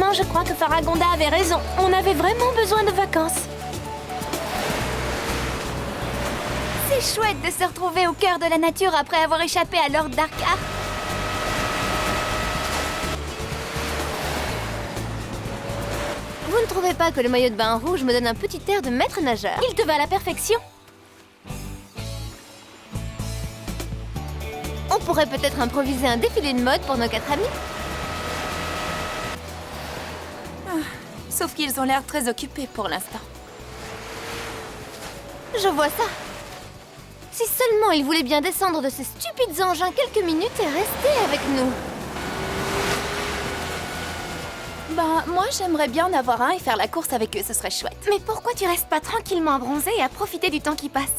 Finalement, je crois que Faragonda avait raison. On avait vraiment besoin de vacances. C'est chouette de se retrouver au cœur de la nature après avoir échappé à Lord Darkar. Vous ne trouvez pas que le maillot de bain rouge me donne un petit air de maître nageur? Il te va à la perfection. On pourrait peut-être improviser un défilé de mode pour nos 4 amis. Sauf qu'ils ont l'air très occupés pour l'instant. Je vois ça. Si seulement ils voulaient bien descendre de ces stupides engins quelques minutes et rester avec nous. Bah, moi j'aimerais bien en avoir un et faire la course avec eux, ce serait chouette. Mais pourquoi tu restes pas tranquillement bronzé et à profiter du temps qui passe?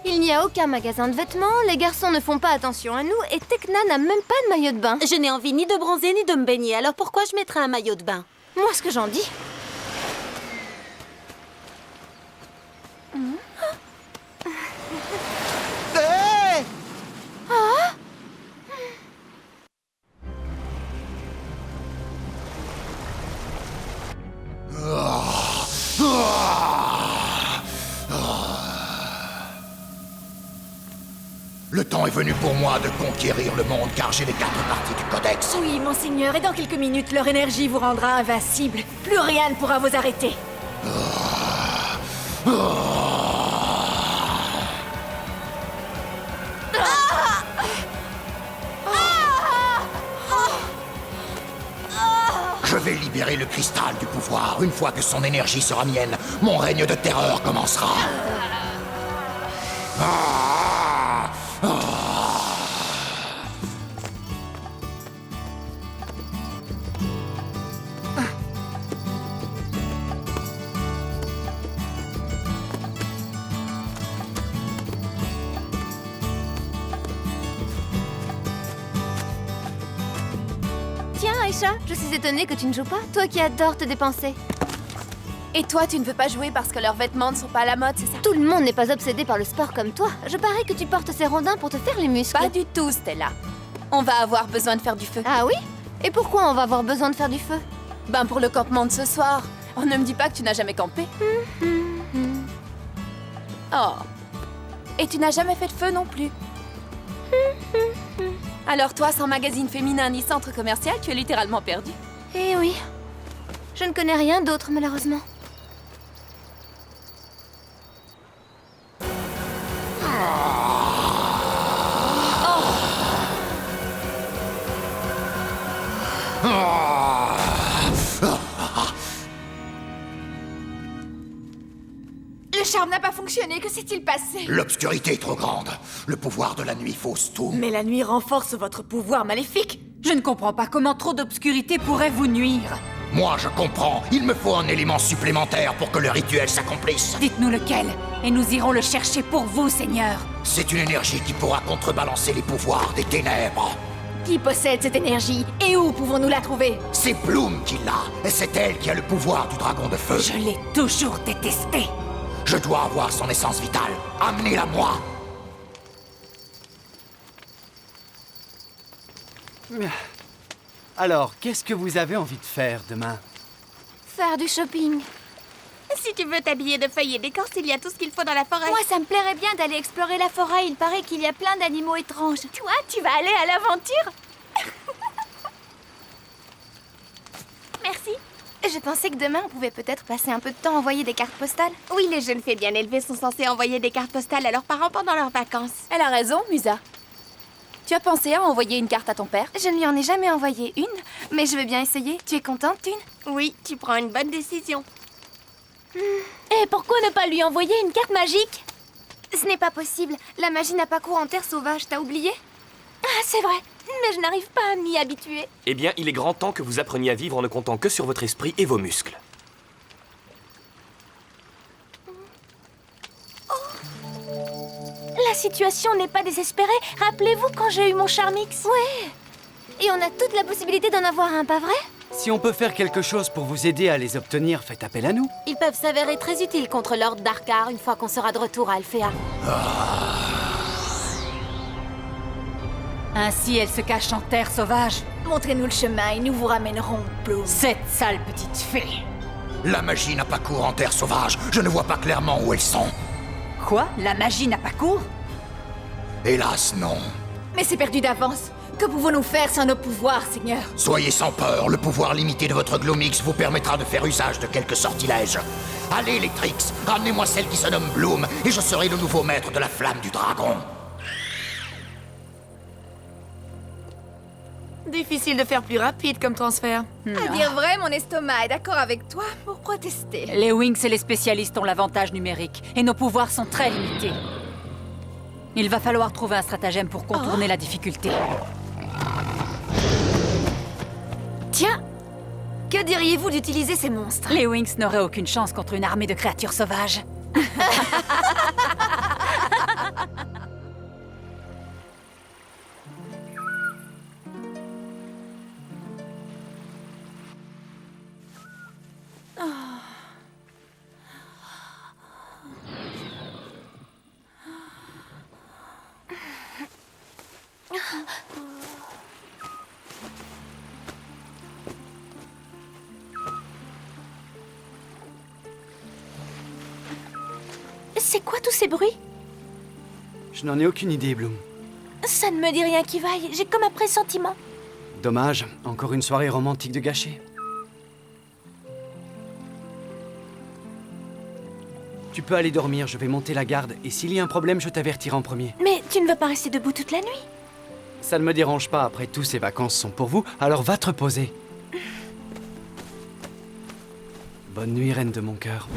Il n'y a aucun magasin de vêtements, les garçons ne font pas attention à nous et Tekna n'a même pas de maillot de bain. Je n'ai envie ni de bronzer ni de me baigner, alors pourquoi je mettrais un maillot de bain? Moi, ce que j'en dis. Hé! Le temps est venu pour moi de conquérir le monde car j'ai les 4 parties du codex. Oui, monseigneur, et dans quelques minutes, leur énergie vous rendra invincible. Plus rien ne pourra vous arrêter. Je vais libérer le cristal du pouvoir. Une fois que son énergie sera mienne, mon règne de terreur commencera. Tiens, Aïcha, je suis étonnée que tu ne joues pas, toi qui adores te dépenser. Et toi, tu ne veux pas jouer parce que leurs vêtements ne sont pas à la mode, c'est ça? Tout le monde n'est pas obsédé par le sport comme toi. Je parie que tu portes ces rondins pour te faire les muscles. Pas du tout, Stella. On va avoir besoin de faire du feu. Ah oui? Et pourquoi on va avoir besoin de faire du feu? Ben pour le campement de ce soir. Oh, ne me dis pas que tu n'as jamais campé. Oh. Et tu n'as jamais fait de feu non plus. Alors toi, sans magazine féminin ni centre commercial, tu es littéralement perdu. Eh oui. Je ne connais rien d'autre, malheureusement. Le charme n'a pas fonctionné, que s'est-il passé? L'obscurité est trop grande. Le pouvoir de la nuit fausse tout. Mais la nuit renforce votre pouvoir maléfique. Je ne comprends pas comment trop d'obscurité pourrait vous nuire. Moi, je comprends. Il me faut un élément supplémentaire pour que le rituel s'accomplisse. Dites-nous lequel, et nous irons le chercher pour vous, Seigneur. C'est une énergie qui pourra contrebalancer les pouvoirs des ténèbres. Qui possède cette énergie, et où pouvons-nous la trouver? C'est Bloom qui l'a, et c'est elle qui a le pouvoir du dragon de feu. Je l'ai toujours détestée. Je dois avoir son essence vitale. Amenez-la moi. Alors, qu'est-ce que vous avez envie de faire demain? Faire du shopping. Si tu veux t'habiller de feuilles et d'écorce, il y a tout ce qu'il faut dans la forêt. Moi, ça me plairait bien d'aller explorer la forêt. Il paraît qu'il y a plein d'animaux étranges. Toi, tu vas aller à l'aventure? Merci. Je pensais que demain, on pouvait peut-être passer un peu de temps à envoyer des cartes postales. Oui, les jeunes filles bien élevées sont censées envoyer des cartes postales à leurs parents pendant leurs vacances. Elle a raison, Musa. Tu as pensé à envoyer une carte à ton père? Je ne lui en ai jamais envoyé une, mais je veux bien essayer. Tu es contente, Thune? Oui, tu prends une bonne décision. Et pourquoi ne pas lui envoyer une carte magique? Ce n'est pas possible. La magie n'a pas cours en terre sauvage, t'as oublié? Ah, c'est vrai. Mais je n'arrive pas à m'y habituer. Eh bien, il est grand temps que vous appreniez à vivre en ne comptant que sur votre esprit et vos muscles. La situation n'est pas désespérée. Rappelez-vous quand j'ai eu mon Charmix? Ouais. Et on a toute la possibilité d'en avoir un, pas vrai? Si on peut faire quelque chose pour vous aider à les obtenir, faites appel à nous. Ils peuvent s'avérer très utiles contre Lord Darkar une fois qu'on sera de retour à Alfea. Ainsi, elle se cache en terre sauvage. Montrez-nous le chemin et nous vous ramènerons Bloom. Cette sale petite fée. La magie n'a pas cours en terre sauvage. Je ne vois pas clairement où elles sont. Quoi? La magie n'a pas cours? Hélas, non. Mais c'est perdu d'avance. Que pouvons-nous faire sans nos pouvoirs, Seigneur? Soyez sans peur, le pouvoir limité de votre Gloomix vous permettra de faire usage de quelques sortilèges. Allez, les Trix, ramenez-moi celle qui se nomme Bloom, et je serai le nouveau maître de la flamme du dragon. Difficile de faire plus rapide comme transfert. À dire vrai, mon estomac est d'accord avec toi pour protester. Les Wings et les spécialistes ont l'avantage numérique, et nos pouvoirs sont très limités. Il va falloir trouver un stratagème pour contourner la difficulté. Tiens, que diriez-vous d'utiliser ces monstres? Les Wings n'auraient aucune chance contre une armée de créatures sauvages. C'est quoi tous ces bruits? Je n'en ai aucune idée, Bloom. Ça ne me dit rien qui vaille, j'ai comme un pressentiment. Dommage, encore une soirée romantique de gâcher. Tu peux aller dormir, je vais monter la garde, et s'il y a un problème, je t'avertirai en premier. Mais tu ne vas pas rester debout toute la nuit? Ça ne me dérange pas, après tout, ces vacances sont pour vous, alors va te reposer. Bonne nuit, reine de mon cœur.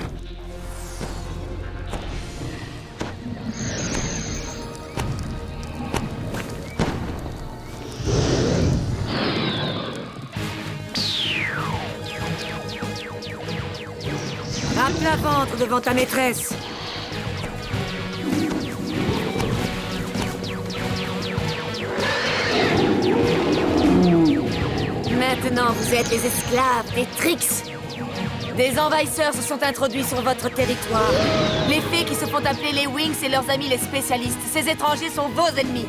À plat ventre devant ta maîtresse. Maintenant, vous êtes les esclaves des Trix. Des envahisseurs se sont introduits sur votre territoire. Les fées qui se font appeler les Wings et leurs amis les spécialistes. Ces étrangers sont vos ennemis.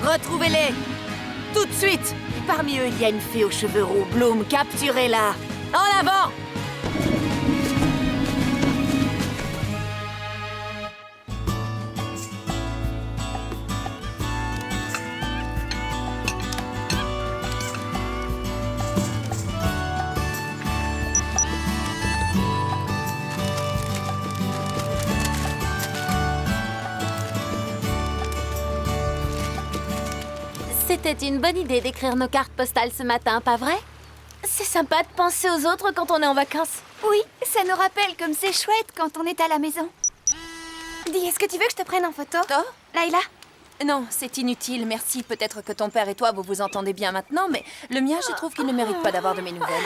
Retrouvez-les tout de suite. Parmi eux, il y a une fée aux cheveux roux. Bloom, capturez-la. En avant! C'était une bonne idée d'écrire nos cartes postales ce matin, pas vrai? C'est sympa de penser aux autres quand on est en vacances. Oui, ça nous rappelle comme c'est chouette quand on est à la maison. Dis, est-ce que tu veux que je te prenne en photo? Oh? Layla? Non, c'est inutile, merci. Peut-être que ton père et toi, vous vous entendez bien maintenant, mais le mien, je trouve qu'il ne mérite pas d'avoir de mes nouvelles.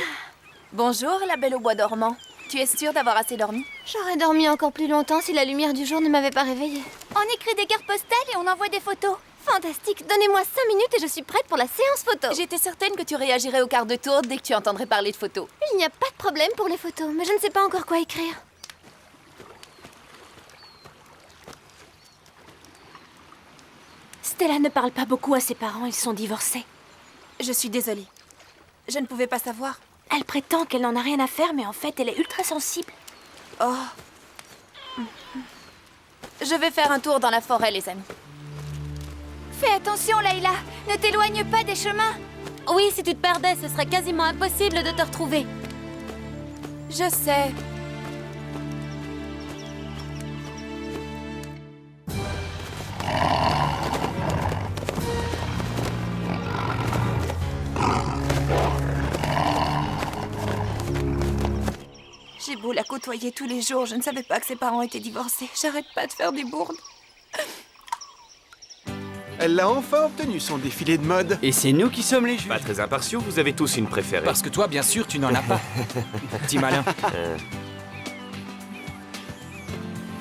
Bonjour, la belle au bois dormant. Tu es sûre d'avoir assez dormi? J'aurais dormi encore plus longtemps si la lumière du jour ne m'avait pas réveillée. On écrit des cartes postales et on envoie des photos. Fantastique, donnez-moi 5 minutes et je suis prête pour la séance photo. J'étais certaine que tu réagirais au quart de tour dès que tu entendrais parler de photos. Il n'y a pas de problème pour les photos, mais je ne sais pas encore quoi écrire. Stella ne parle pas beaucoup à ses parents, ils sont divorcés. Je suis désolée. Je ne pouvais pas savoir. Elle prétend qu'elle n'en a rien à faire, mais en fait, elle est ultra sensible. Oh. Je vais faire un tour dans la forêt, les amis. Fais attention, Layla. Ne t'éloigne pas des chemins. Oui, si tu te perdais, ce serait quasiment impossible de te retrouver. Je sais. J'ai beau la côtoyer tous les jours, je ne savais pas que ses parents étaient divorcés. J'arrête pas de faire des bourdes. Elle l'a enfin obtenu, son défilé de mode. Et c'est nous qui sommes les juges. Pas très impartiaux, vous avez tous une préférée. Parce que toi, bien sûr, tu n'en as pas. Petit malin.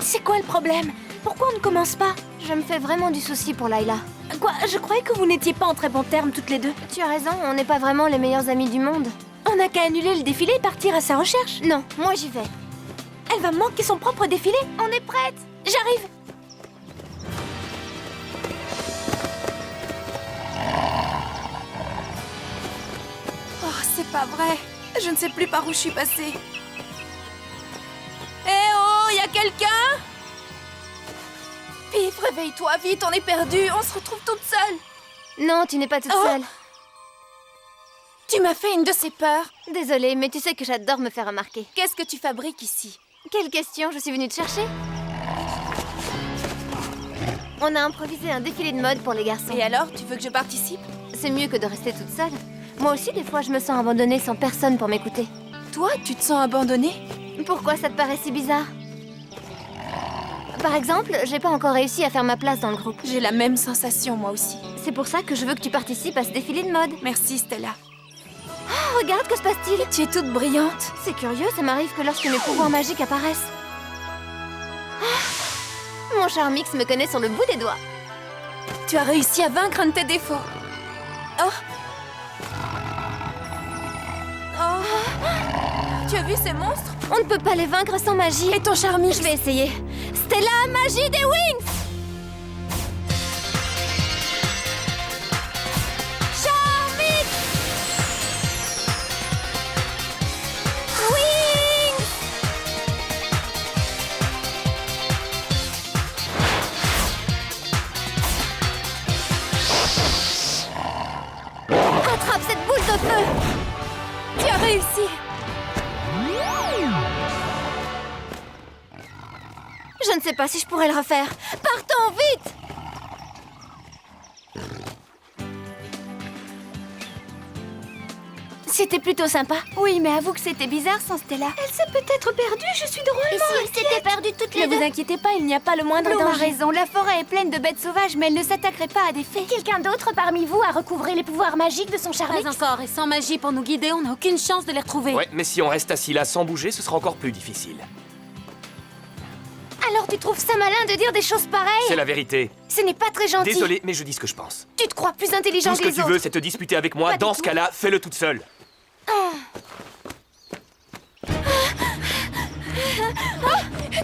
C'est quoi le problème? Pourquoi on ne commence pas? Je me fais vraiment du souci pour Layla. Quoi? Je croyais que vous n'étiez pas en très bons termes toutes les deux. Tu as raison, on n'est pas vraiment les meilleurs amis du monde. On n'a qu'à annuler le défilé et partir à sa recherche. Non, moi j'y vais. Elle va manquer son propre défilé. On est prête. J'arrive. pas vrai. Je ne sais plus par où je suis passée. Eh oh, y a quelqu'un? Pif, réveille-toi vite, on est perdu. On se retrouve toute seule. Non, tu n'es pas toute seule. Tu m'as fait une de ces peurs. Désolée, mais tu sais que j'adore me faire remarquer. Qu'est-ce que tu fabriques ici? Quelle question, je suis venue te chercher. On a improvisé un défilé de mode pour les garçons. Et alors, tu veux que je participe? C'est mieux que de rester toute seule. Moi aussi, des fois, je me sens abandonnée sans personne pour m'écouter. Toi, tu te sens abandonnée? Pourquoi ça te paraît si bizarre? Par exemple, j'ai pas encore réussi à faire ma place dans le groupe. J'ai la même sensation, moi aussi. C'est pour ça que je veux que tu participes à ce défilé de mode. Merci, Stella. Oh, regarde, que se passe-t-il? Tu es toute brillante. C'est curieux, ça m'arrive que lorsque mes pouvoirs magiques apparaissent. Ah, mon Charmix me connaît sur le bout des doigts. Tu as réussi à vaincre un de tes défauts. Oh. Oh. Tu as vu ces monstres? On ne peut pas les vaincre sans magie. Et ton Charmix? Je vais essayer. Stella, magie des Wings! Charmix! Wings! Attrape cette boule de feu! Tu as réussi! Je ne sais pas si je pourrais le refaire. Partons, vite! C'était plutôt sympa. Oui, mais avoue que c'était bizarre sans Stella. Elle s'est peut-être perdue, je suis drôlement Et si elle s'était perdue toutes les Ne deux? vous inquiétez pas, il n'y a pas le moindre Bloom a danger. raison, la forêt est pleine de bêtes sauvages, mais elle ne s'attaquerait pas à des fées. Quelqu'un d'autre parmi vous a recouvré les pouvoirs magiques de son Charmix? Pas encore, et sans magie pour nous guider, on n'a aucune chance de les retrouver. Ouais, mais si on reste assis là sans bouger, ce sera encore plus difficile. Alors tu trouves ça malin de dire des choses pareilles? C'est la vérité. Ce n'est pas très gentil. Désolé, mais je dis ce que je pense. Tu te crois plus intelligent Tout ce que que les tu veux, autres. c'est te disputer avec moi. Pas du Dans tout. ce cas-là, fais-le toute seule.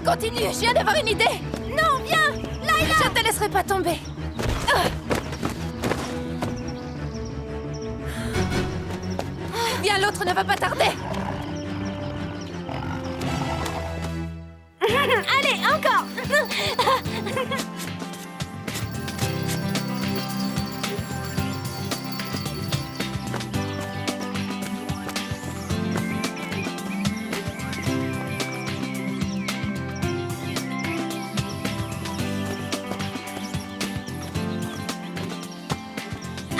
Continue, je viens d'avoir une idée. Non, viens! Layla! Je te laisserai pas tomber. Viens, l'autre ne va pas tarder. Allez, encore!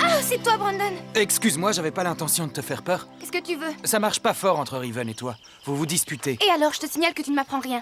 Ah, c'est toi, Brandon! Excuse-moi, j'avais pas l'intention de te faire peur. Qu'est-ce que tu veux? Ça marche pas fort entre Riven et toi. Vous vous disputez. Et alors, je te signale que tu ne m'apprends rien.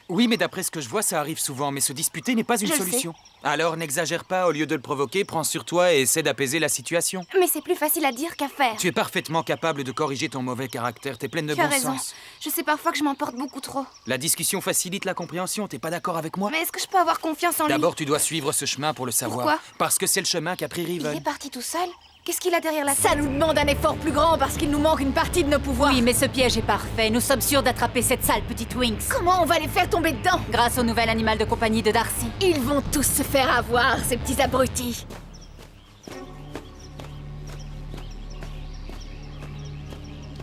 Oui, mais d'après ce que je vois, ça arrive souvent, mais se disputer n'est pas une Je le solution. Alors n'exagère pas, au lieu de le provoquer, prends sur toi et essaie d'apaiser la situation. Mais c'est plus facile à dire qu'à faire. Tu es parfaitement capable de corriger ton mauvais caractère, t'es pleine de Tu as bon raison. sens. Je sais parfois que je m'emporte beaucoup trop. La discussion facilite la compréhension, t'es pas d'accord avec moi? Mais est-ce que je peux avoir confiance en lui? D'abord, tu dois suivre ce chemin pour le savoir. Pourquoi? Parce que c'est le chemin qu'a pris Il Riven. est parti tout seul? Qu'est-ce qu'il a derrière la Ça nous demande un effort plus grand parce qu'il nous manque une partie de nos pouvoirs. Oui, mais ce piège est parfait. Nous sommes sûrs d'attraper cette sale petite Winx. Comment on va les faire tomber dedans? Grâce au nouvel animal de compagnie de Darcy. Ils vont tous se faire avoir, ces petits abrutis.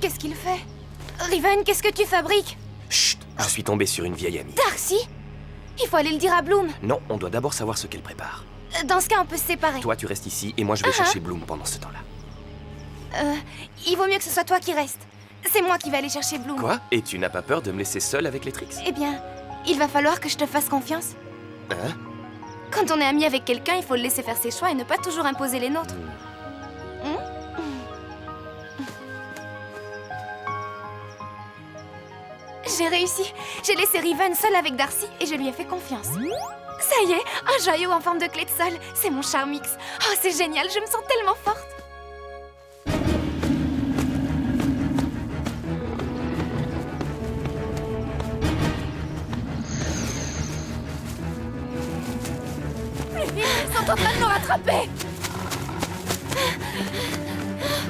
Qu'est-ce qu'il fait? Riven, qu'est-ce que tu fabriques? Chut, je suis tombé sur une vieille amie. Darcy? Il faut aller le dire à Bloom. Non, on doit d'abord savoir ce qu'elle prépare. Dans ce cas, on peut se séparer. Toi, tu restes ici et moi, je vais chercher Bloom pendant ce temps-là. Il vaut mieux que ce soit toi qui reste. C'est moi qui vais aller chercher Bloom. Quoi? Et tu n'as pas peur de me laisser seule avec les tricks? Eh bien, il va falloir que je te fasse confiance. Hein? Quand on est ami avec quelqu'un, il faut le laisser faire ses choix et ne pas toujours imposer les nôtres. J'ai réussi. J'ai laissé Riven seule avec Darcy et je lui ai fait confiance. Ça y est, un joyau en forme de clé de sol. C'est mon Charmix. Oh, c'est génial, je me sens tellement forte. Ils sont en train de nous rattraper.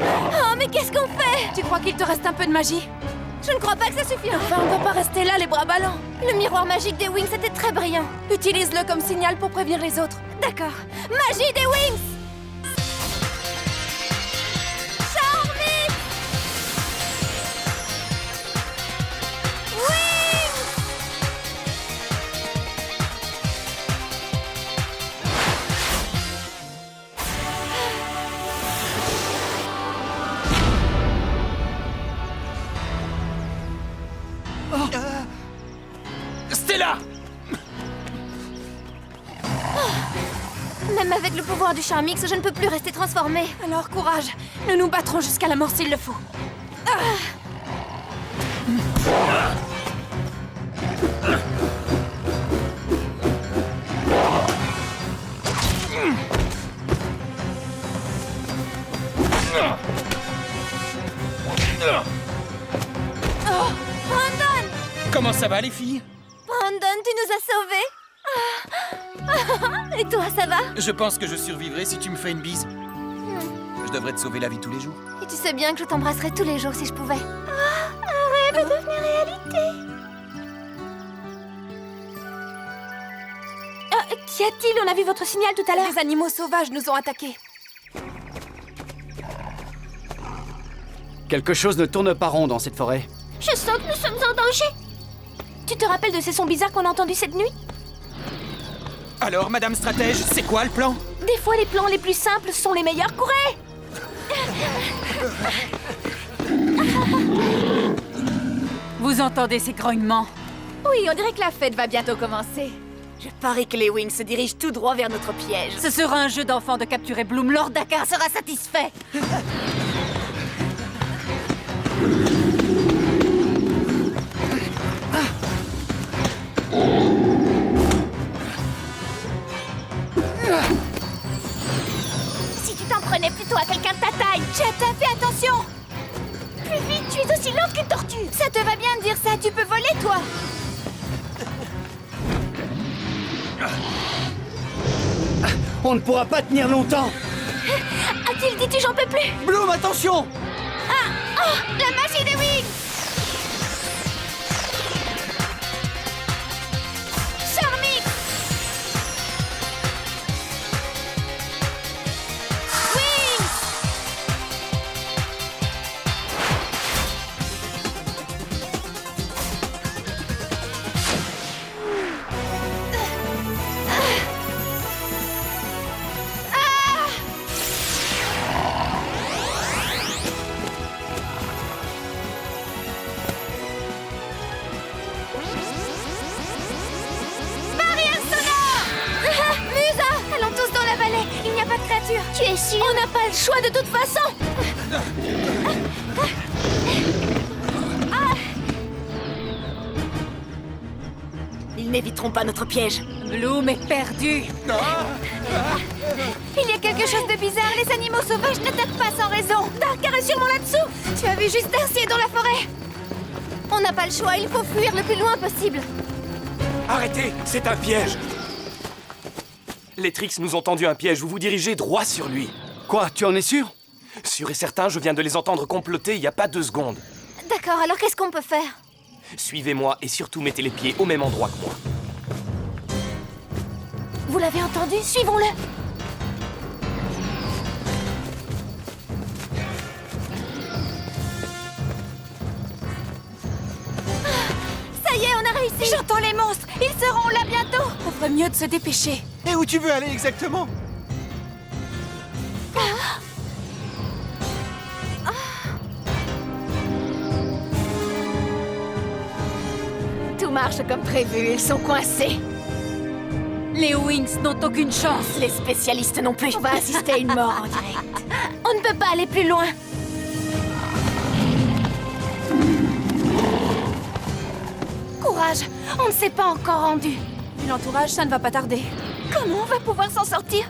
Oh, mais qu'est-ce qu'on fait? Tu crois qu'il te reste un peu de magie? Je ne crois pas que ça suffira. Enfin, on ne peut pas rester là, les bras ballants. Le miroir magique des Wings était très brillant. Utilise-le comme signal pour prévenir les autres. D'accord. Magie des Wings! Charmix! pouvoir du Charmix, je ne peux plus rester transformée. Alors, courage. Nous nous battrons jusqu'à la mort s'il le faut. Oh, Brandon! Comment ça va, les filles? Brandon, tu nous as sauvés. Et toi, ça va? Je pense que je survivrai si tu me fais une bise. Je devrais te sauver la vie tous les jours. Et tu sais bien que je t'embrasserais tous les jours si je pouvais. Un rêve est devenu réalité. Qu'y a-t-il? On a vu votre signal tout à l'heure. Les animaux sauvages nous ont attaqués. Quelque chose ne tourne pas rond dans cette forêt. Je sens que nous sommes en danger. Tu te rappelles de ces sons bizarres qu'on a entendus cette nuit? Alors, Madame Stratège, c'est quoi le plan? Des fois, les plans les plus simples sont les meilleurs. Courez! Vous entendez ces grognements? Oui, on dirait que la fête va bientôt commencer. Je parie que les Wings se dirigent tout droit vers notre piège. Ce sera un jeu d'enfant de capturer Bloom. Lord Dakar sera satisfait. Si tu t'en prenais plutôt à quelqu'un de ta taille. Chetta, fais attention! Plus vite, tu es aussi lente qu'une tortue. Ça te va bien de dire ça, tu peux voler, toi! On ne pourra pas tenir longtemps. A-t-il dit j'en peux plus? Bloom, attention! Oh, la magie des Wings! Charmix! Wings! Tu es sûre? On n'a pas le choix de toute façon! Ils n'éviteront pas notre piège. Bloom est perdu. Il y a quelque chose de bizarre, les animaux sauvages n'attaquent pas sans raison! Darkar est sûrement là-dessous! Tu as vu juste Darcy dans la forêt! On n'a pas le choix, il faut fuir le plus loin possible! Arrêtez, c'est un piège. Les Trix nous ont tendu un piège, vous vous dirigez droit sur lui. Quoi, tu en es sûr? Sûr et certain, je viens de les entendre comploter il n'y a pas 2 secondes. D'accord, alors qu'est-ce qu'on peut faire? Suivez-moi et surtout mettez les pieds au même endroit que moi. Vous l'avez entendu? Suivons-le! Ça y est, on a réussi! J'entends les monstres! Ils seront là bientôt! On ferait mieux de se dépêcher. Et où tu veux aller exactement? Tout marche comme prévu, ils sont coincés. Les Wings n'ont aucune chance. Les spécialistes non plus. On va assister à une mort en direct. On ne peut pas aller plus loin! Courage! On ne s'est pas encore rendu! Vu l'entourage, ça ne va pas tarder. Comment on va pouvoir s'en sortir?